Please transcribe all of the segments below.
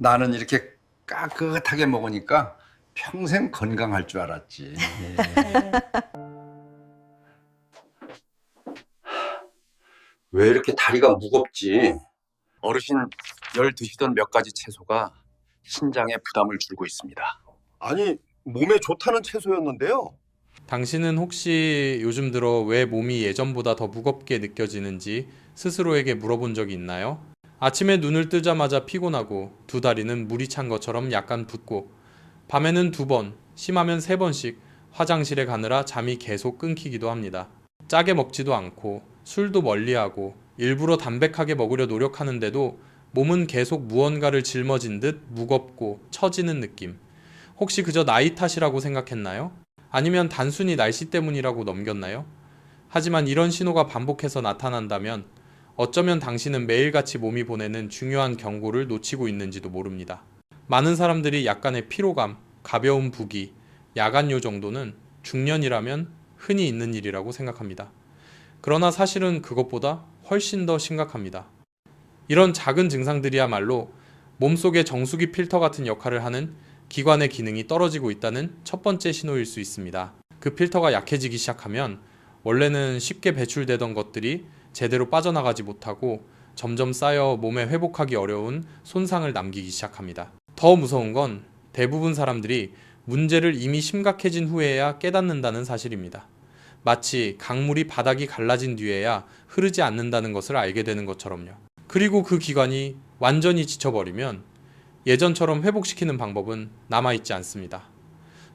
나는 이렇게 까끗하게 먹으니까 평생 건강할 줄 알았지. 왜 이렇게 다리가 무겁지? 어르신 열 드시던 몇 가지 채소가 신장에 부담을 줄고 있습니다. 아니, 몸에 좋다는 채소였는데요. 당신은 혹시 요즘 들어 왜 몸이 예전보다 더 무겁게 느껴지는지 스스로에게 물어본 적이 있나요? 아침에 눈을 뜨자마자 피곤하고 두 다리는 물이 찬 것처럼 약간 붓고 밤에는 두 번, 심하면 세 번씩 화장실에 가느라 잠이 계속 끊기기도 합니다. 짜게 먹지도 않고 술도 멀리하고 일부러 담백하게 먹으려 노력하는데도 몸은 계속 무언가를 짊어진 듯 무겁고 처지는 느낌. 혹시 그저 나이 탓이라고 생각했나요? 아니면 단순히 날씨 때문이라고 넘겼나요? 하지만 이런 신호가 반복해서 나타난다면 어쩌면 당신은 매일같이 몸이 보내는 중요한 경고를 놓치고 있는지도 모릅니다. 많은 사람들이 약간의 피로감, 가벼운 부기, 야간요 정도는 중년이라면 흔히 있는 일이라고 생각합니다. 그러나 사실은 그것보다 훨씬 더 심각합니다. 이런 작은 증상들이야말로 몸속의 정수기 필터 같은 역할을 하는 기관의 기능이 떨어지고 있다는 첫 번째 신호일 수 있습니다. 그 필터가 약해지기 시작하면 원래는 쉽게 배출되던 것들이 제대로 빠져나가지 못하고 점점 쌓여 몸에 회복하기 어려운 손상을 남기기 시작합니다. 더 무서운 건 대부분 사람들이 문제를 이미 심각해진 후에야 깨닫는다는 사실입니다. 마치 강물이 바닥이 갈라진 뒤에야 흐르지 않는다는 것을 알게 되는 것처럼요. 그리고 그 기관이 완전히 지쳐버리면 예전처럼 회복시키는 방법은 남아있지 않습니다.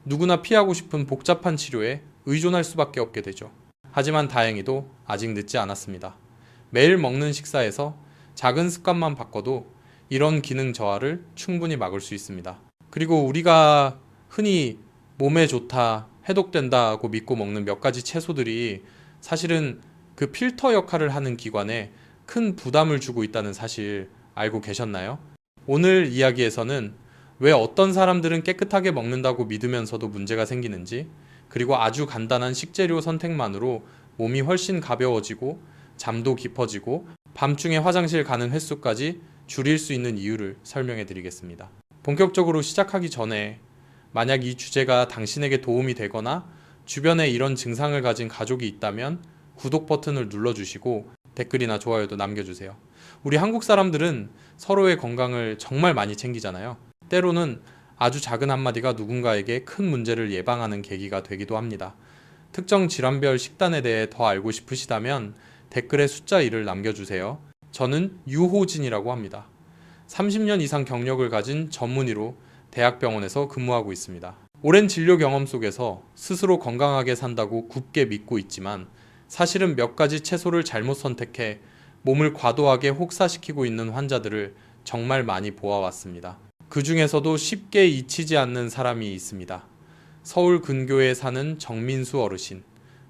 누구나 피하고 싶은 복잡한 치료에 의존할 수밖에 없게 되죠. 하지만 다행히도 아직 늦지 않았습니다. 매일 먹는 식사에서 작은 습관만 바꿔도 이런 기능 저하를 충분히 막을 수 있습니다. 그리고 우리가 흔히 몸에 좋다, 해독된다고 믿고 먹는 몇 가지 채소들이 사실은 그 필터 역할을 하는 기관에 큰 부담을 주고 있다는 사실 알고 계셨나요? 오늘 이야기에서는 왜 어떤 사람들은 깨끗하게 먹는다고 믿으면서도 문제가 생기는지, 그리고 아주 간단한 식재료 선택만으로 몸이 훨씬 가벼워지고 잠도 깊어지고 밤중에 화장실 가는 횟수까지 줄일 수 있는 이유를 설명해 드리겠습니다. 본격적으로 시작하기 전에 만약 이 주제가 당신에게 도움이 되거나 주변에 이런 증상을 가진 가족이 있다면 구독 버튼을 눌러주시고 댓글이나 좋아요도 남겨주세요. 우리 한국 사람들은 서로의 건강을 정말 많이 챙기잖아요. 때로는 아주 작은 한마디가 누군가에게 큰 문제를 예방하는 계기가 되기도 합니다. 특정 질환별 식단에 대해 더 알고 싶으시다면 댓글에 숫자 1을 남겨주세요. 저는 유호진이라고 합니다. 30년 이상 경력을 가진 전문의로 대학병원에서 근무하고 있습니다. 오랜 진료 경험 속에서 스스로 건강하게 산다고 굳게 믿고 있지만 사실은 몇 가지 채소를 잘못 선택해 몸을 과도하게 혹사시키고 있는 환자들을 정말 많이 보아왔습니다. 그 중에서도 쉽게 잊히지 않는 사람이 있습니다. 서울 근교에 사는 정민수 어르신.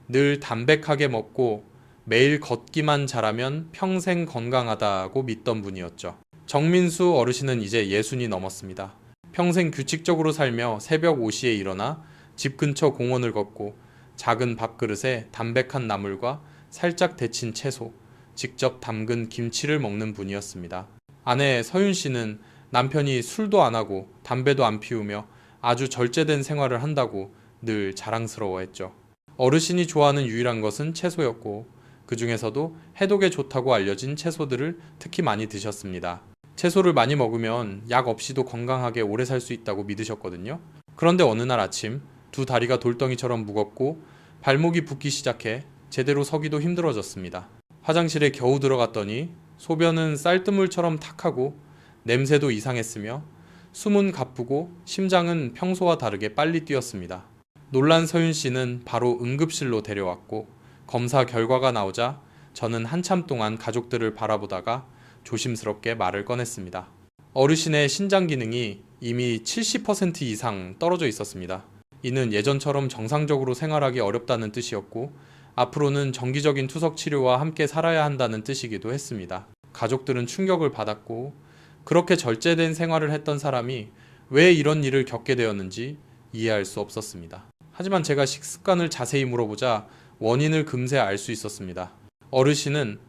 늘 담백하게 먹고 매일 걷기만 잘하면 평생 건강하다고 믿던 분이었죠. 정민수 어르신은 이제 60이 넘었습니다. 평생 규칙적으로 살며 새벽 5시에 일어나 집 근처 공원을 걷고 작은 밥그릇에 담백한 나물과 살짝 데친 채소, 직접 담근 김치를 먹는 분이었습니다. 아내 서윤 씨는 남편이 술도 안 하고 담배도 안 피우며 아주 절제된 생활을 한다고 늘 자랑스러워했죠. 어르신이 좋아하는 유일한 것은 채소였고 그 중에서도 해독에 좋다고 알려진 채소들을 특히 많이 드셨습니다. 채소를 많이 먹으면 약 없이도 건강하게 오래 살 수 있다고 믿으셨거든요. 그런데 어느 날 아침 두 다리가 돌덩이처럼 무겁고 발목이 붓기 시작해 제대로 서기도 힘들어졌습니다. 화장실에 겨우 들어갔더니 소변은 쌀뜨물처럼 탁하고 냄새도 이상했으며 숨은 가쁘고 심장은 평소와 다르게 빨리 뛰었습니다. 놀란 서윤 씨는 바로 응급실로 데려왔고 검사 결과가 나오자 저는 한참 동안 가족들을 바라보다가 조심스럽게 말을 꺼냈습니다. 어르신의 신장 기능이 이미 70% 이상 떨어져 있었습니다. 이는 예전처럼 정상적으로 생활하기 어렵다는 뜻이었고 앞으로는 정기적인 투석 치료와 함께 살아야 한다는 뜻이기도 했습니다. 가족들은 충격을 받았고 그렇게 절제된 생활을 했던 사람이 왜 이런 일을 겪게 되었는지 이해할 수 없었습니다. 하지만 제가 식습관을 자세히 물어보자 원인을 금세 알 수 있었습니다. 어르신은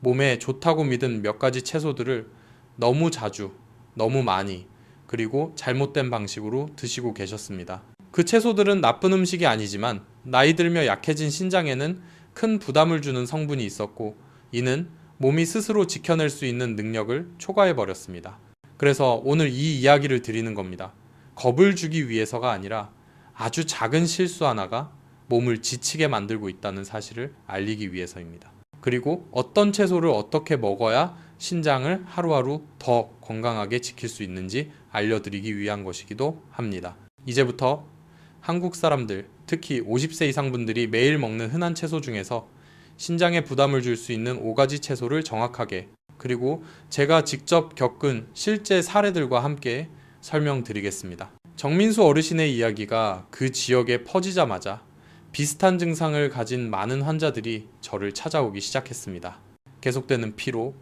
몸에 좋다고 믿은 몇 가지 채소들을 너무 자주, 너무 많이, 그리고 잘못된 방식으로 드시고 계셨습니다. 그 채소들은 나쁜 음식이 아니지만 나이 들며 약해진 신장에는 큰 부담을 주는 성분이 있었고 이는 몸이 스스로 지켜낼 수 있는 능력을 초과해버렸습니다. 그래서 오늘 이 이야기를 드리는 겁니다. 겁을 주기 위해서가 아니라 아주 작은 실수 하나가 몸을 지치게 만들고 있다는 사실을 알리기 위해서입니다. 그리고 어떤 채소를 어떻게 먹어야 신장을 하루하루 더 건강하게 지킬 수 있는지 알려드리기 위한 것이기도 합니다. 이제부터 한국 사람들, 특히 50세 이상 분들이 매일 먹는 흔한 채소 중에서 신장에 부담을 줄 수 있는 5가지 채소를 정확하게 그리고 제가 직접 겪은 실제 사례들과 함께 설명드리겠습니다. 정민수 어르신의 이야기가 그 지역에 퍼지자마자 비슷한 증상을 가진 많은 환자들이 저를 찾아오기 시작했습니다. 계속되는 피로,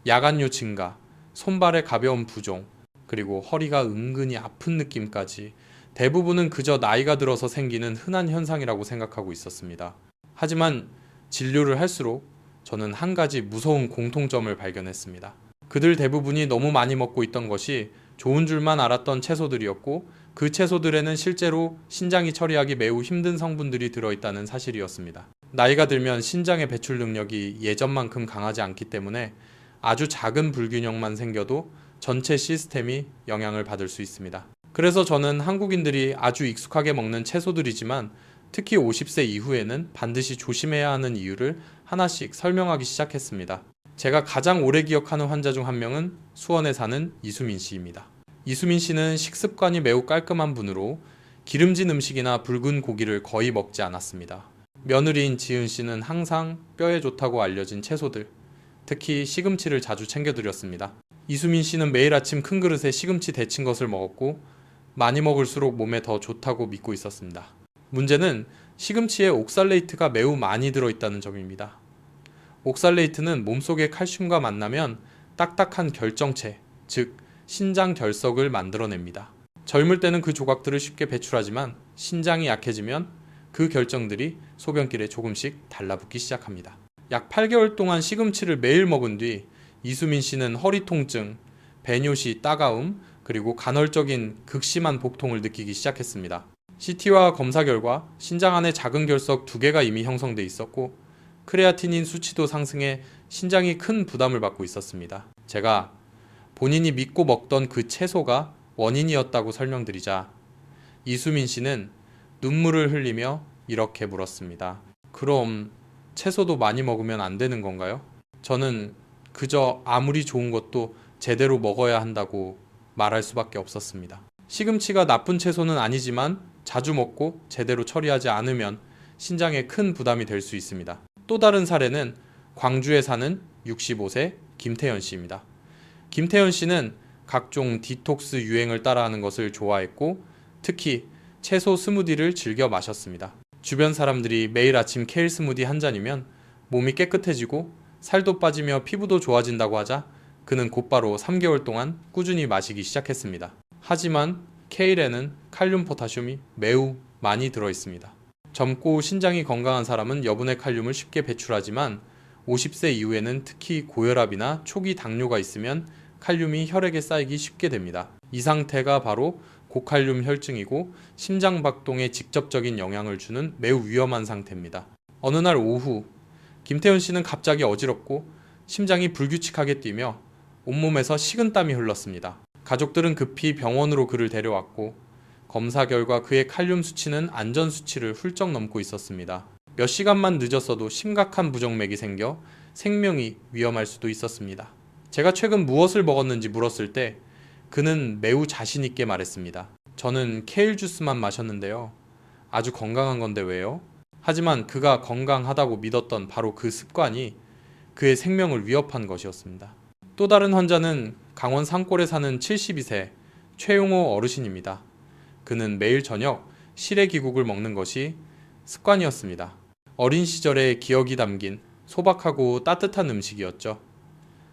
야간요 증가, 손발의 가벼운 부종, 그리고 허리가 은근히 아픈 느낌까지 대부분은 그저 나이가 들어서 생기는 흔한 현상이라고 생각하고 있었습니다. 하지만 진료를 할수록 저는 한 가지 무서운 공통점을 발견했습니다. 그들 대부분이 너무 많이 먹고 있던 것이 좋은 줄만 알았던 채소들이었고 그 채소들에는 실제로 신장이 처리하기 매우 힘든 성분들이 들어있다는 사실이었습니다. 나이가 들면 신장의 배출 능력이 예전만큼 강하지 않기 때문에 아주 작은 불균형만 생겨도 전체 시스템이 영향을 받을 수 있습니다. 그래서 저는 한국인들이 아주 익숙하게 먹는 채소들이지만 특히 50세 이후에는 반드시 조심해야 하는 이유를 하나씩 설명하기 시작했습니다. 제가 가장 오래 기억하는 환자 중 한 명은 수원에 사는 이수민 씨입니다. 이수민 씨는 식습관이 매우 깔끔한 분으로 기름진 음식이나 붉은 고기를 거의 먹지 않았습니다. 며느리인 지은 씨는 항상 뼈에 좋다고 알려진 채소들, 특히 시금치를 자주 챙겨드렸습니다. 이수민 씨는 매일 아침 큰 그릇에 시금치 데친 것을 먹었고 많이 먹을수록 몸에 더 좋다고 믿고 있었습니다. 문제는 시금치에 옥살레이트가 매우 많이 들어있다는 점입니다. 옥살레이트는 몸속의 칼슘과 만나면 딱딱한 결정체, 즉 신장 결석을 만들어냅니다. 젊을 때는 그 조각들을 쉽게 배출하지만 신장이 약해지면 그 결정들이 소변길에 조금씩 달라붙기 시작합니다. 약 8개월 동안 시금치를 매일 먹은 뒤 이수민 씨는 허리 통증, 배뇨시 따가움, 그리고 간헐적인 극심한 복통을 느끼기 시작했습니다. CT와 검사 결과 신장 안에 작은 결석 2개가 이미 형성돼 있었고 크레아티닌 수치도 상승해 신장이 큰 부담을 받고 있었습니다. 제가 본인이 믿고 먹던 그 채소가 원인이었다고 설명드리자 이수민 씨는 눈물을 흘리며 이렇게 물었습니다. 그럼 채소도 많이 먹으면 안 되는 건가요? 저는 그저 아무리 좋은 것도 제대로 먹어야 한다고 말할 수밖에 없었습니다. 시금치가 나쁜 채소는 아니지만 자주 먹고 제대로 처리하지 않으면 신장에 큰 부담이 될 수 있습니다. 또 다른 사례는 광주에 사는 65세 김태현 씨입니다. 김태현 씨는 각종 디톡스 유행을 따라하는 것을 좋아했고 특히 채소 스무디를 즐겨 마셨습니다. 주변 사람들이 매일 아침 케일 스무디 한 잔이면 몸이 깨끗해지고 살도 빠지며 피부도 좋아진다고 하자 그는 곧바로 3개월 동안 꾸준히 마시기 시작했습니다. 하지만 케일에는 칼륨 포타슘이 매우 많이 들어있습니다. 젊고 신장이 건강한 사람은 여분의 칼륨을 쉽게 배출하지만 50세 이후에는 특히 고혈압이나 초기 당뇨가 있으면 칼륨이 혈액에 쌓이기 쉽게 됩니다. 이 상태가 바로 고칼륨 혈증이고 심장박동에 직접적인 영향을 주는 매우 위험한 상태입니다. 어느 날 오후 김태현 씨는 갑자기 어지럽고 심장이 불규칙하게 뛰며 온몸에서 식은땀이 흘렀습니다. 가족들은 급히 병원으로 그를 데려왔고 검사 결과 그의 칼륨 수치는 안전 수치를 훌쩍 넘고 있었습니다. 몇 시간만 늦었어도 심각한 부정맥이 생겨 생명이 위험할 수도 있었습니다. 제가 최근 무엇을 먹었는지 물었을 때 그는 매우 자신 있게 말했습니다. 저는 케일 주스만 마셨는데요. 아주 건강한 건데 왜요? 하지만 그가 건강하다고 믿었던 바로 그 습관이 그의 생명을 위협한 것이었습니다. 또 다른 환자는 강원 산골에 사는 72세 최용호 어르신입니다. 그는 매일 저녁 시래기국을 먹는 것이 습관이었습니다. 어린 시절의 기억이 담긴 소박하고 따뜻한 음식이었죠.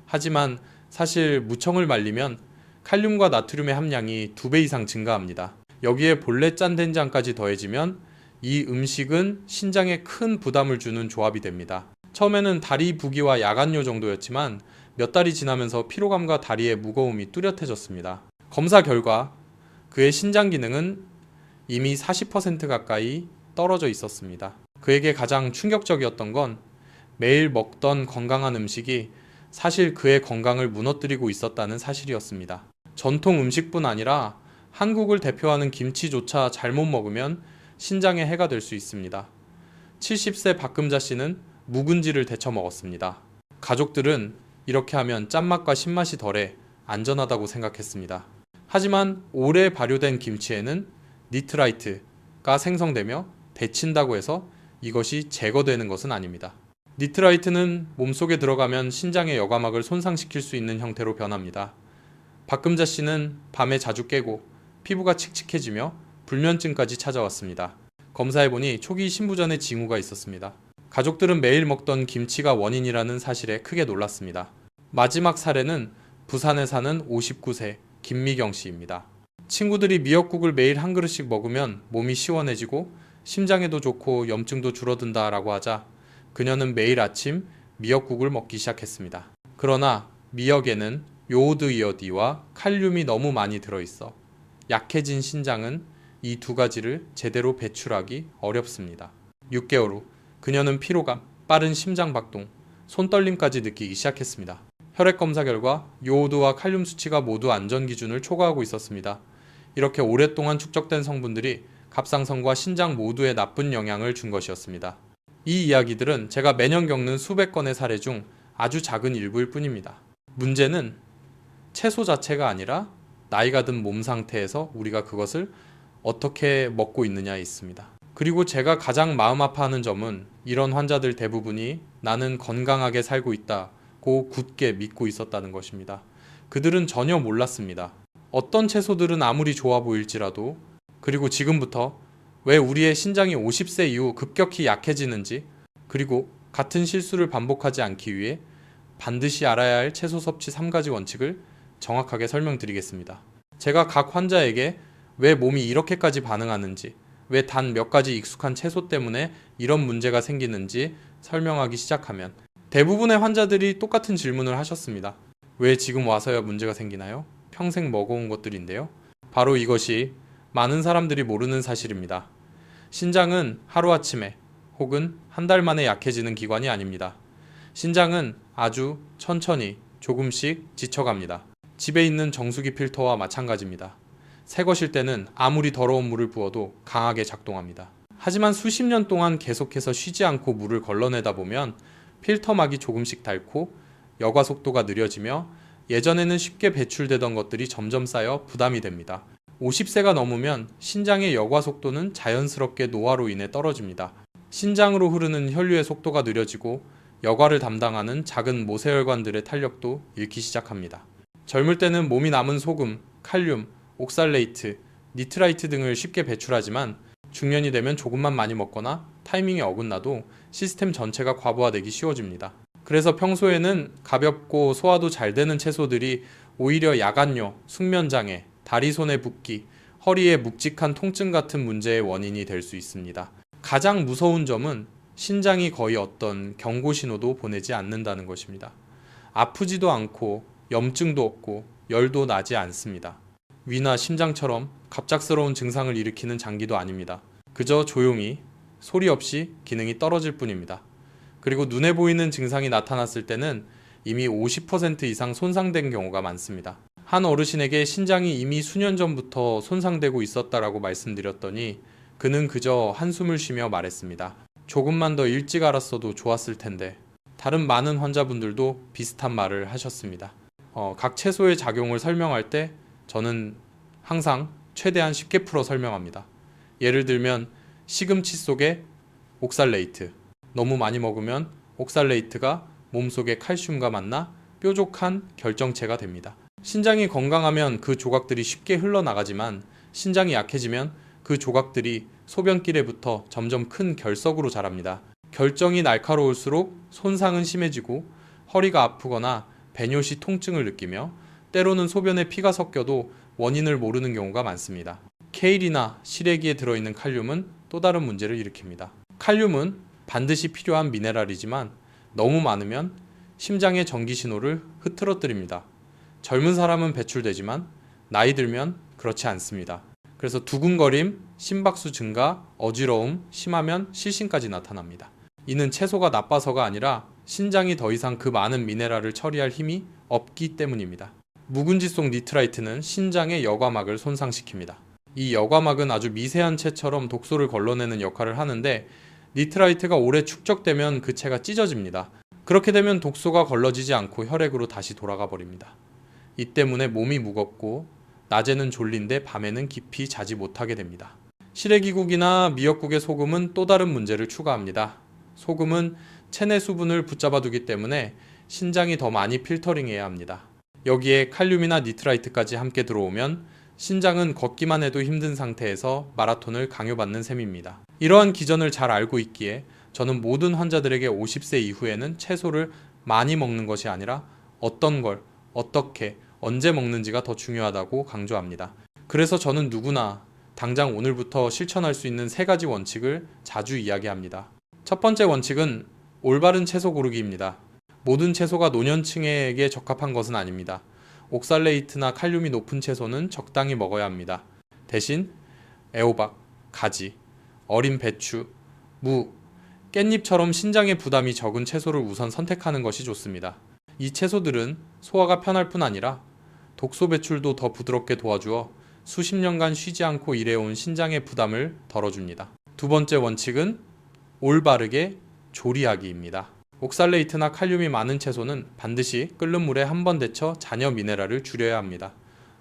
하지만 사실 무청을 말리면 칼륨과 나트륨의 함량이 2배 이상 증가합니다. 여기에 본래 짠 된장까지 더해지면 이 음식은 신장에 큰 부담을 주는 조합이 됩니다. 처음에는 다리 부기와 야간요 정도였지만 몇 달이 지나면서 피로감과 다리의 무거움이 뚜렷해졌습니다. 검사 결과 그의 신장 기능은 이미 40% 가까이 떨어져 있었습니다. 그에게 가장 충격적이었던 건 매일 먹던 건강한 음식이 사실 그의 건강을 무너뜨리고 있었다는 사실이었습니다. 전통 음식뿐 아니라 한국을 대표하는 김치조차 잘못 먹으면 신장에 해가 될 수 있습니다. 70세 박금자 씨는 묵은지를 데쳐 먹었습니다. 가족들은 이렇게 하면 짠맛과 신맛이 덜해 안전하다고 생각했습니다. 하지만 오래 발효된 김치에는 니트라이트가 생성되며 데친다고 해서 이것이 제거되는 것은 아닙니다. 니트라이트는 몸속에 들어가면 신장의 여과막을 손상시킬 수 있는 형태로 변합니다. 박금자 씨는 밤에 자주 깨고 피부가 칙칙해지며 불면증까지 찾아왔습니다. 검사해보니 초기 신부전의 징후가 있었습니다. 가족들은 매일 먹던 김치가 원인이라는 사실에 크게 놀랐습니다. 마지막 사례는 부산에 사는 59세 김미경 씨입니다. 친구들이 미역국을 매일 한 그릇씩 먹으면 몸이 시원해지고 심장에도 좋고 염증도 줄어든다라고 하자 그녀는 매일 아침 미역국을 먹기 시작했습니다. 그러나 미역에는 요오드 이어디와 칼륨이 너무 많이 들어있어 약해진 신장은 이 두 가지를 제대로 배출하기 어렵습니다. 6개월 후 그녀는 피로감, 빠른 심장 박동, 손떨림까지 느끼기 시작했습니다. 혈액 검사 결과 요오드와 칼륨 수치가 모두 안전 기준을 초과하고 있었습니다. 이렇게 오랫동안 축적된 성분들이 갑상선과 신장 모두에 나쁜 영향을 준 것이었습니다. 이 이야기들은 제가 매년 겪는 수백 건의 사례 중 아주 작은 일부일 뿐입니다. 문제는 채소 자체가 아니라 나이가 든 몸 상태에서 우리가 그것을 어떻게 먹고 있느냐에 있습니다. 그리고 제가 가장 마음 아파하는 점은 이런 환자들 대부분이 나는 건강하게 살고 있다고 굳게 믿고 있었다는 것입니다. 그들은 전혀 몰랐습니다. 어떤 채소들은 아무리 좋아 보일지라도 그리고 지금부터 왜 우리의 신장이 50세 이후 급격히 약해지는지 그리고 같은 실수를 반복하지 않기 위해 반드시 알아야 할 채소 섭취 3가지 원칙을 정확하게 설명드리겠습니다. 제가 각 환자에게 왜 몸이 이렇게까지 반응하는지 왜 단 몇 가지 익숙한 채소 때문에 이런 문제가 생기는지 설명하기 시작하면 대부분의 환자들이 똑같은 질문을 하셨습니다. 왜 지금 와서야 문제가 생기나요? 평생 먹어온 것들인데요. 바로 이것이 많은 사람들이 모르는 사실입니다. 신장은 하루아침에 혹은 한 달 만에 약해지는 기관이 아닙니다. 신장은 아주 천천히 조금씩 지쳐갑니다. 집에 있는 정수기 필터와 마찬가지입니다. 새 것일 때는 아무리 더러운 물을 부어도 강하게 작동합니다. 하지만 수십 년 동안 계속해서 쉬지 않고 물을 걸러내다 보면 필터막이 조금씩 닳고 여과 속도가 느려지며 예전에는 쉽게 배출되던 것들이 점점 쌓여 부담이 됩니다. 50세가 넘으면 신장의 여과 속도는 자연스럽게 노화로 인해 떨어집니다. 신장으로 흐르는 혈류의 속도가 느려지고 여과를 담당하는 작은 모세혈관들의 탄력도 잃기 시작합니다. 젊을 때는 몸이 남은 소금, 칼륨, 옥살레이트, 니트라이트 등을 쉽게 배출하지만 중년이 되면 조금만 많이 먹거나 타이밍이 어긋나도 시스템 전체가 과부하되기 쉬워집니다. 그래서 평소에는 가볍고 소화도 잘 되는 채소들이 오히려 야간뇨, 숙면장애, 다리 손의 붓기, 허리의 묵직한 통증 같은 문제의 원인이 될 수 있습니다. 가장 무서운 점은 신장이 거의 어떤 경고 신호도 보내지 않는다는 것입니다. 아프지도 않고 염증도 없고 열도 나지 않습니다. 위나 심장처럼 갑작스러운 증상을 일으키는 장기도 아닙니다. 그저 조용히 소리 없이 기능이 떨어질 뿐입니다. 그리고 눈에 보이는 증상이 나타났을 때는 이미 50% 이상 손상된 경우가 많습니다. 한 어르신에게 신장이 이미 수년 전부터 손상되고 있었다라고 말씀드렸더니 그는 그저 한숨을 쉬며 말했습니다. 조금만 더 일찍 알았어도 좋았을 텐데. 다른 많은 환자분들도 비슷한 말을 하셨습니다. 각 채소의 작용을 설명할 때 저는 항상 최대한 쉽게 풀어 설명합니다. 예를 들면 시금치 속에 옥살레이트. 너무 많이 먹으면 옥살레이트가 몸속의 칼슘과 만나 뾰족한 결정체가 됩니다. 신장이 건강하면 그 조각들이 쉽게 흘러나가지만 신장이 약해지면 그 조각들이 소변길에 붙어 점점 큰 결석으로 자랍니다. 결정이 날카로울수록 손상은 심해지고 허리가 아프거나 배뇨 시 통증을 느끼며 때로는 소변에 피가 섞여도 원인을 모르는 경우가 많습니다. 케일이나 시래기에 들어있는 칼륨은 또 다른 문제를 일으킵니다. 칼륨은 반드시 필요한 미네랄이지만 너무 많으면 심장의 전기 신호를 흐트러뜨립니다. 젊은 사람은 배출되지만 나이 들면 그렇지 않습니다. 그래서 두근거림, 심박수 증가, 어지러움, 심하면 실신까지 나타납니다. 이는 채소가 나빠서가 아니라 신장이 더 이상 그 많은 미네랄을 처리할 힘이 없기 때문입니다. 묵은지속 니트라이트는 신장의 여과막을 손상시킵니다. 이 여과막은 아주 미세한 채처럼 독소를 걸러내는 역할을 하는데 니트라이트가 오래 축적되면 그 채가 찢어집니다. 그렇게 되면 독소가 걸러지지 않고 혈액으로 다시 돌아가 버립니다. 이 때문에 몸이 무겁고 낮에는 졸린데 밤에는 깊이 자지 못하게 됩니다. 시래기국이나 미역국의 소금은 또 다른 문제를 추가합니다. 소금은 체내 수분을 붙잡아 두기 때문에 신장이 더 많이 필터링해야 합니다. 여기에 칼륨이나 니트라이트까지 함께 들어오면 신장은 걷기만 해도 힘든 상태에서 마라톤을 강요받는 셈입니다. 이러한 기전을 잘 알고 있기에 저는 모든 환자들에게 50세 이후에는 채소를 많이 먹는 것이 아니라 어떤 걸, 어떻게, 언제 먹는지가 더 중요하다고 강조합니다. 그래서 저는 누구나 당장 오늘부터 실천할 수 있는 3가지 원칙을 자주 이야기합니다. 첫 번째 원칙은 올바른 채소 고르기입니다. 모든 채소가 노년층에게 적합한 것은 아닙니다. 옥살레이트나 칼륨이 높은 채소는 적당히 먹어야 합니다. 대신 애호박, 가지, 어린 배추, 무, 깻잎처럼 신장의 부담이 적은 채소를 우선 선택하는 것이 좋습니다. 이 채소들은 소화가 편할 뿐 아니라 독소 배출도 더 부드럽게 도와주어 수십 년간 쉬지 않고 일해온 신장의 부담을 덜어줍니다. 두 번째 원칙은 올바르게 조리하기입니다. 옥살레이트나 칼륨이 많은 채소는 반드시 끓는 물에 한 번 데쳐 잔여 미네랄을 줄여야 합니다.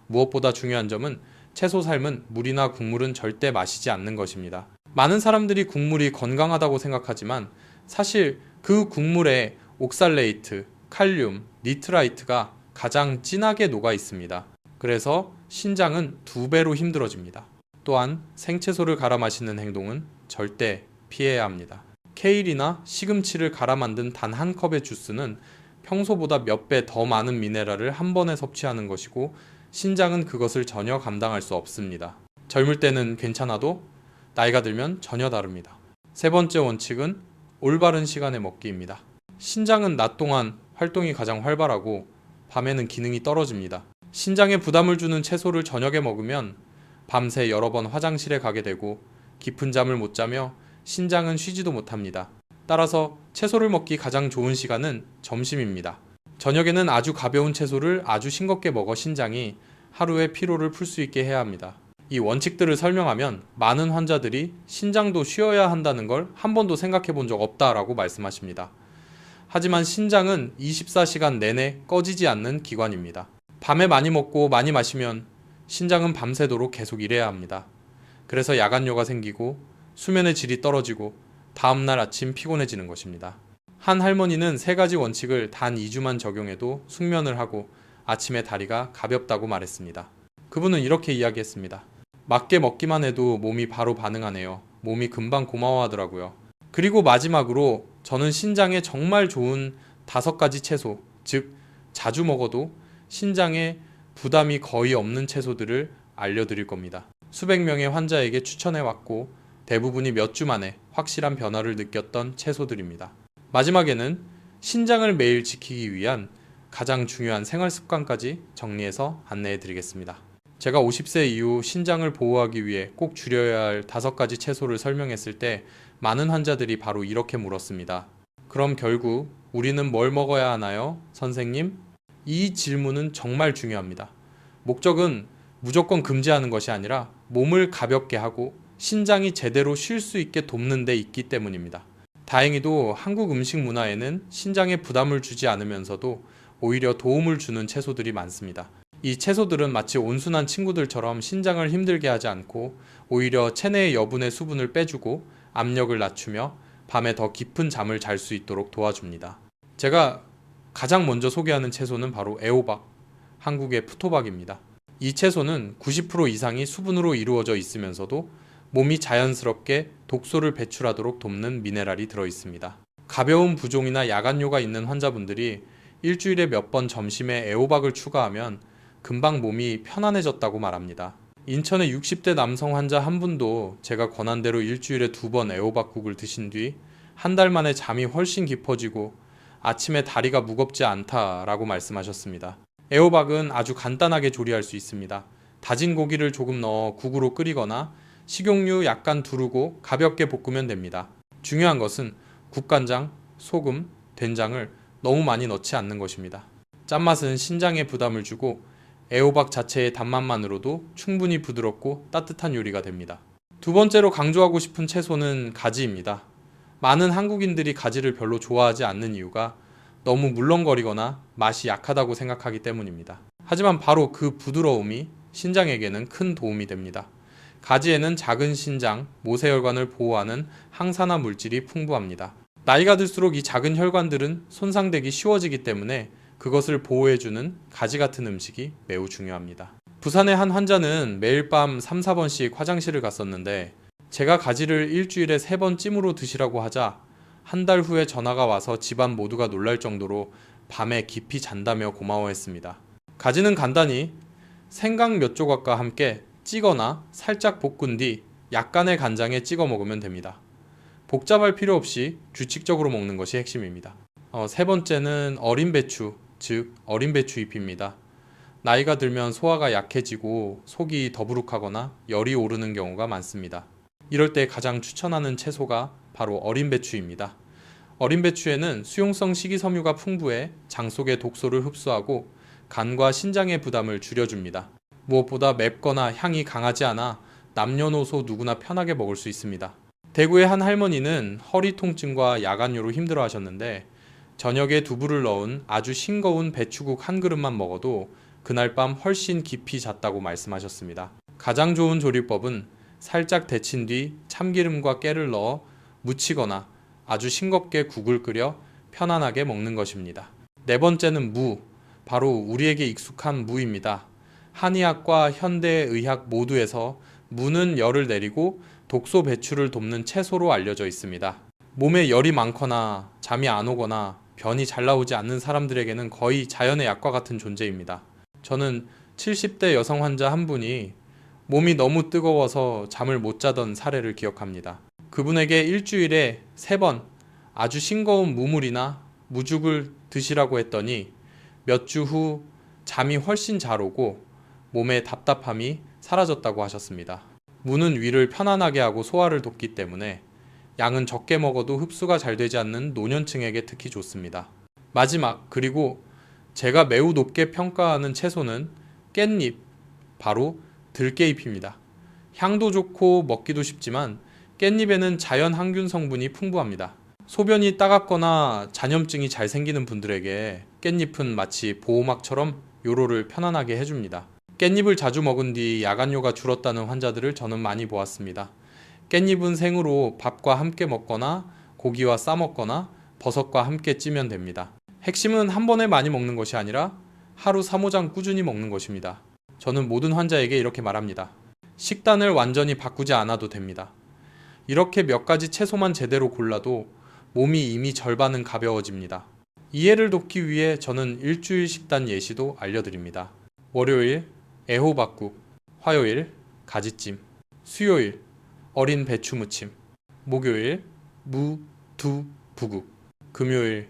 무엇보다 중요한 점은 채소 삶은 물이나 국물은 절대 마시지 않는 것입니다. 많은 사람들이 국물이 건강하다고 생각하지만 사실 그 국물에 옥살레이트, 칼륨, 니트라이트가 가장 진하게 녹아 있습니다. 그래서 신장은 2배로 힘들어집니다. 또한 생채소를 갈아 마시는 행동은 절대 피해야 합니다. 케일이나 시금치를 갈아 만든 단 한 컵의 주스는 평소보다 몇 배 더 많은 미네랄을 한 번에 섭취하는 것이고 신장은 그것을 전혀 감당할 수 없습니다. 젊을 때는 괜찮아도 나이가 들면 전혀 다릅니다. 세 번째 원칙은 올바른 시간에 먹기입니다. 신장은 낮 동안 활동이 가장 활발하고 밤에는 기능이 떨어집니다. 신장에 부담을 주는 채소를 저녁에 먹으면 밤새 여러 번 화장실에 가게 되고 깊은 잠을 못 자며 신장은 쉬지도 못합니다. 따라서 채소를 먹기 가장 좋은 시간은 점심입니다. 저녁에는 아주 가벼운 채소를 아주 싱겁게 먹어 신장이 하루의 피로를 풀 수 있게 해야 합니다. 이 원칙들을 설명하면 많은 환자들이 신장도 쉬어야 한다는 걸 한 번도 생각해 본 적 없다라고 말씀하십니다. 하지만 신장은 24시간 내내 꺼지지 않는 기관입니다. 밤에 많이 먹고 많이 마시면 신장은 밤새도록 계속 일해야 합니다. 그래서 야간뇨가 생기고 수면의 질이 떨어지고 다음날 아침 피곤해지는 것입니다. 한 할머니는 3가지 원칙을 단 2주만 적용해도 숙면을 하고 아침에 다리가 가볍다고 말했습니다. 그분은 이렇게 이야기했습니다. 맞게 먹기만 해도 몸이 바로 반응하네요. 몸이 금방 고마워하더라고요. 그리고 마지막으로 저는 신장에 정말 좋은 5가지 채소, 즉 자주 먹어도 신장에 부담이 거의 없는 채소들을 알려드릴 겁니다. 수백 명의 환자에게 추천해왔고 대부분이 몇 주 만에 확실한 변화를 느꼈던 채소들입니다. 마지막에는 신장을 매일 지키기 위한 가장 중요한 생활 습관까지 정리해서 안내해드리겠습니다. 제가 50세 이후 신장을 보호하기 위해 꼭 줄여야 할 5가지 채소를 설명했을 때 많은 환자들이 바로 이렇게 물었습니다. 그럼 결국 우리는 뭘 먹어야 하나요? 선생님? 이 질문은 정말 중요합니다. 목적은 무조건 금지하는 것이 아니라 몸을 가볍게 하고 신장이 제대로 쉴 수 있게 돕는 데 있기 때문입니다. 다행히도 한국 음식 문화에는 신장에 부담을 주지 않으면서도 오히려 도움을 주는 채소들이 많습니다. 이 채소들은 마치 온순한 친구들처럼 신장을 힘들게 하지 않고 오히려 체내의 여분의 수분을 빼주고 압력을 낮추며 밤에 더 깊은 잠을 잘 수 있도록 도와줍니다. 제가 가장 먼저 소개하는 채소는 바로 애호박, 한국의 푸토박입니다. 이 채소는 90% 이상이 수분으로 이루어져 있으면서도 몸이 자연스럽게 독소를 배출하도록 돕는 미네랄이 들어있습니다. 가벼운 부종이나 야간뇨가 있는 환자분들이 일주일에 몇 번 점심에 애호박을 추가하면 금방 몸이 편안해졌다고 말합니다. 인천의 60대 남성 환자 한 분도 제가 권한 대로 일주일에 2번 애호박국을 드신 뒤 한 달 만에 잠이 훨씬 깊어지고 아침에 다리가 무겁지 않다라고 말씀하셨습니다. 애호박은 아주 간단하게 조리할 수 있습니다. 다진 고기를 조금 넣어 국으로 끓이거나 식용유 약간 두르고 가볍게 볶으면 됩니다. 중요한 것은 국간장, 소금, 된장을 너무 많이 넣지 않는 것입니다. 짠맛은 신장에 부담을 주고 애호박 자체의 단맛만으로도 충분히 부드럽고 따뜻한 요리가 됩니다. 두 번째로 강조하고 싶은 채소는 가지입니다. 많은 한국인들이 가지를 별로 좋아하지 않는 이유가 너무 물렁거리거나 맛이 약하다고 생각하기 때문입니다. 하지만 바로 그 부드러움이 신장에게는 큰 도움이 됩니다. 가지에는 작은 신장, 모세혈관을 보호하는 항산화 물질이 풍부합니다. 나이가 들수록 이 작은 혈관들은 손상되기 쉬워지기 때문에 그것을 보호해주는 가지 같은 음식이 매우 중요합니다. 부산의 한 환자는 매일 밤 3, 4번씩 화장실을 갔었는데 제가 가지를 일주일에 3번 찜으로 드시라고 하자 한 달 후에 전화가 와서 집안 모두가 놀랄 정도로 밤에 깊이 잔다며 고마워했습니다. 가지는 간단히 생강 몇 조각과 함께 찌거나 살짝 볶은 뒤 약간의 간장에 찍어 먹으면 됩니다. 복잡할 필요 없이 규칙적으로 먹는 것이 핵심입니다. 세 번째는 어린 배추, 즉 어린 배추 잎입니다. 나이가 들면 소화가 약해지고 속이 더부룩하거나 열이 오르는 경우가 많습니다. 이럴 때 가장 추천하는 채소가 바로 어린 배추입니다. 어린 배추에는 수용성 식이섬유가 풍부해 장 속의 독소를 흡수하고 간과 신장의 부담을 줄여줍니다. 무엇보다 맵거나 향이 강하지 않아 남녀노소 누구나 편하게 먹을 수 있습니다. 대구의 한 할머니는 허리 통증과 야간요로 힘들어 하셨는데 저녁에 두부를 넣은 아주 싱거운 배추국 한 그릇만 먹어도 그날 밤 훨씬 깊이 잤다고 말씀하셨습니다. 가장 좋은 조리법은 살짝 데친 뒤 참기름과 깨를 넣어 무치거나 아주 싱겁게 국을 끓여 편안하게 먹는 것입니다. 네 번째는 무, 바로 우리에게 익숙한 무입니다. 한의학과 현대의학 모두에서 무는 열을 내리고 독소 배출을 돕는 채소로 알려져 있습니다. 몸에 열이 많거나 잠이 안 오거나 변이 잘 나오지 않는 사람들에게는 거의 자연의 약과 같은 존재입니다. 저는 70대 여성 환자 한 분이 몸이 너무 뜨거워서 잠을 못 자던 사례를 기억합니다. 그분에게 일주일에 3번 아주 싱거운 무물이나 무죽을 드시라고 했더니 몇 주 후 잠이 훨씬 잘 오고 몸의 답답함이 사라졌다고 하셨습니다. 무는 위를 편안하게 하고 소화를 돕기 때문에 양은 적게 먹어도 흡수가 잘 되지 않는 노년층에게 특히 좋습니다. 마지막, 그리고 제가 매우 높게 평가하는 채소는 깻잎, 바로 들깨잎입니다. 향도 좋고 먹기도 쉽지만 깻잎에는 자연 항균 성분이 풍부합니다. 소변이 따갑거나 잔염증이 잘 생기는 분들에게 깻잎은 마치 보호막처럼 요로를 편안하게 해줍니다. 깻잎을 자주 먹은 뒤 야간요가 줄었다는 환자들을 저는 많이 보았습니다. 깻잎은 생으로 밥과 함께 먹거나 고기와 싸 먹거나 버섯과 함께 찌면 됩니다. 핵심은 한 번에 많이 먹는 것이 아니라 하루 3~5장 꾸준히 먹는 것입니다. 저는 모든 환자에게 이렇게 말합니다. 식단을 완전히 바꾸지 않아도 됩니다. 이렇게 몇 가지 채소만 제대로 골라도 몸이 이미 절반은 가벼워집니다. 이해를 돕기 위해 저는 일주일 식단 예시도 알려드립니다. 월요일 애호박국, 화요일 가지찜, 수요일 어린 배추 무침, 목요일 무, 두, 부국, 금요일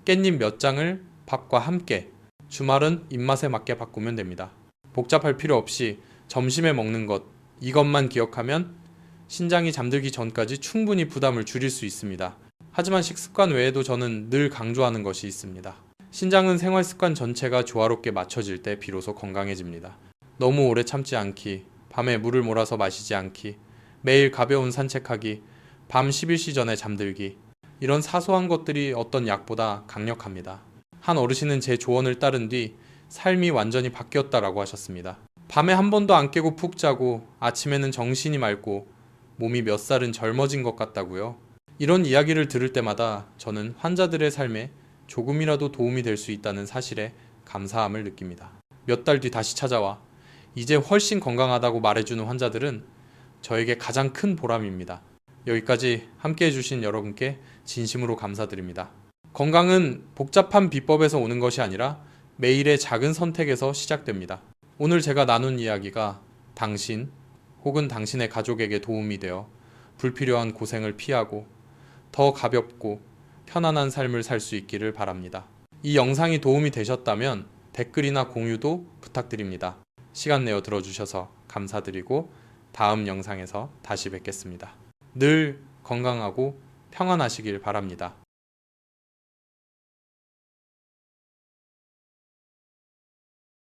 깻잎 몇 장을 밥과 함께, 주말은 입맛에 맞게 바꾸면 됩니다. 복잡할 필요 없이 점심에 먹는 것, 이것만 기억하면 신장이 잠들기 전까지 충분히 부담을 줄일 수 있습니다. 하지만 식습관 외에도 저는 늘 강조하는 것이 있습니다. 신장은 생활습관 전체가 조화롭게 맞춰질 때 비로소 건강해집니다. 너무 오래 참지 않기, 밤에 물을 몰아서 마시지 않기, 매일 가벼운 산책하기, 밤 11시 전에 잠들기, 이런 사소한 것들이 어떤 약보다 강력합니다. 한 어르신은 제 조언을 따른 뒤 삶이 완전히 바뀌었다라고 하셨습니다. 밤에 한 번도 안 깨고 푹 자고 아침에는 정신이 맑고 몸이 몇 살은 젊어진 것 같다고요. 이런 이야기를 들을 때마다 저는 환자들의 삶에 조금이라도 도움이 될 수 있다는 사실에 감사함을 느낍니다. 몇 달 뒤 다시 찾아와 이제 훨씬 건강하다고 말해주는 환자들은 저에게 가장 큰 보람입니다. 여기까지 함께 해주신 여러분께 진심으로 감사드립니다. 건강은 복잡한 비법에서 오는 것이 아니라 매일의 작은 선택에서 시작됩니다. 오늘 제가 나눈 이야기가 당신 혹은 당신의 가족에게 도움이 되어 불필요한 고생을 피하고 더 가볍고 편안한 삶을 살 수 있기를 바랍니다. 이 영상이 도움이 되셨다면 댓글이나 공유도 부탁드립니다. 시간 내어 들어주셔서 감사드리고 다음 영상에서 다시 뵙겠습니다. 늘 건강하고 평안하시길 바랍니다.